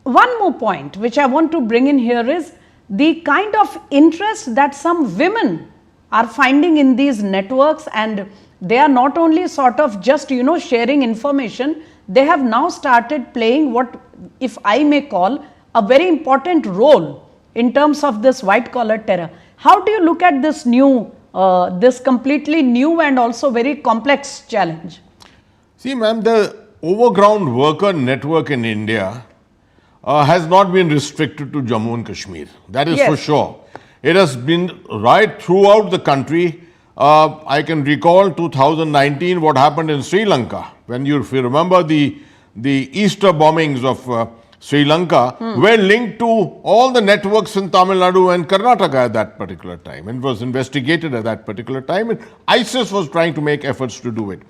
one more point which I want to bring in here is the kind of interest that some women are finding in these networks, and they are not only sort of just sharing information, they have now started playing what, if I may call, a very important role in terms of this white collar terror. How do you look at this this completely new and also very complex challenge? See, ma'am, the overground worker network in India has not been restricted to Jammu and Kashmir. That is for sure. It has been right throughout the country. I can recall 2019 what happened in Sri Lanka. If you remember the Easter bombings of Sri Lanka were linked to all the networks in Tamil Nadu and Karnataka at that particular time, and was investigated at that particular time, and ISIS was trying to make efforts to do it.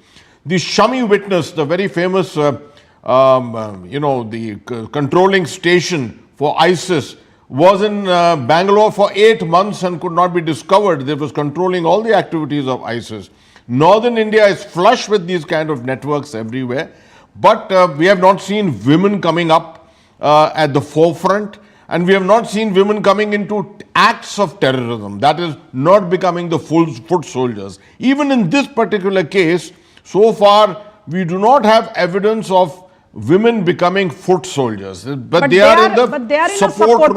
The Shami Witness, the very famous controlling station for ISIS, was in Bengaluru for 8 months and could not be discovered. It was controlling all the activities of ISIS. Northern India is flush with these kind of networks everywhere, but we have not seen women coming up at the forefront, and we have not seen women coming into acts of terrorism. That is not becoming the foot soldiers. Even in this particular case, so far we do not have evidence of women becoming foot soldiers, but they are in the support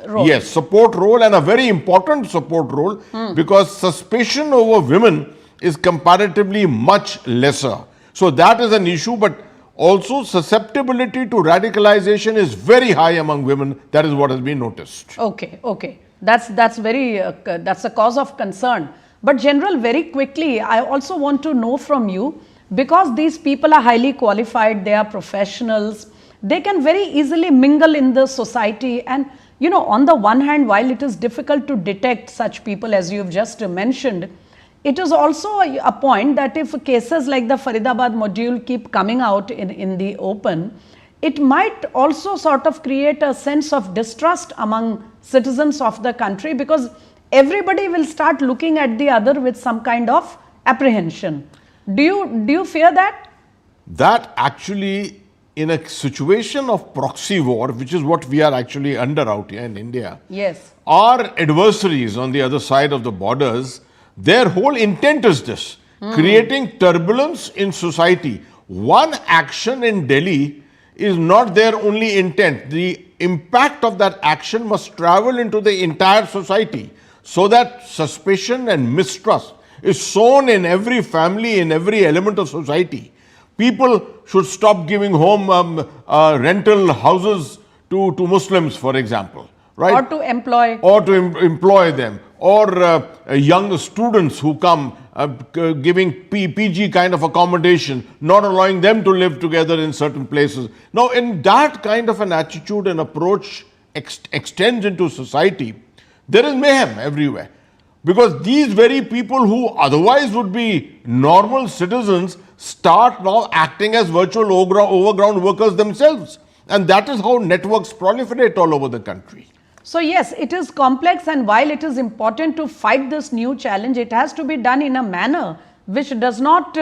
role. Yes, support role, and a very important support role, because suspicion over women is comparatively much lesser. So that is an issue, but also susceptibility to radicalization is very high among women. That is what has been noticed. Okay. That's very that's a cause of concern. But General, very quickly, I also want to know from you, because these people are highly qualified, they are professionals, they can very easily mingle in the society, and on the one hand, while it is difficult to detect such people as you've just mentioned, it is also a point that if cases like the Faridabad module keep coming out in the open, it might also sort of create a sense of distrust among citizens of the country, because everybody will start looking at the other with some kind of apprehension. Do you fear that? That actually, in a situation of proxy war, which is what we are actually under out here in India, yes, our adversaries on the other side of the borders, their whole intent is this, creating turbulence in society. One action in Delhi is not their only intent. The impact of that action must travel into the entire society, so that suspicion and mistrust is sown in every family, in every element of society. People should stop giving home rental houses to Muslims, for example, right? Or to employ. Or to employ them. Or young students who come giving PG kind of accommodation, not allowing them to live together in certain places. Now, in that kind of an attitude and approach extends into society, there is mayhem everywhere. Because these very people who otherwise would be normal citizens start now acting as virtual overground workers themselves. And that is how networks proliferate all over the country. So yes, it is complex, and while it is important to fight this new challenge, it has to be done in a manner which does not,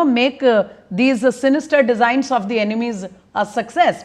make these sinister designs of the enemies a success.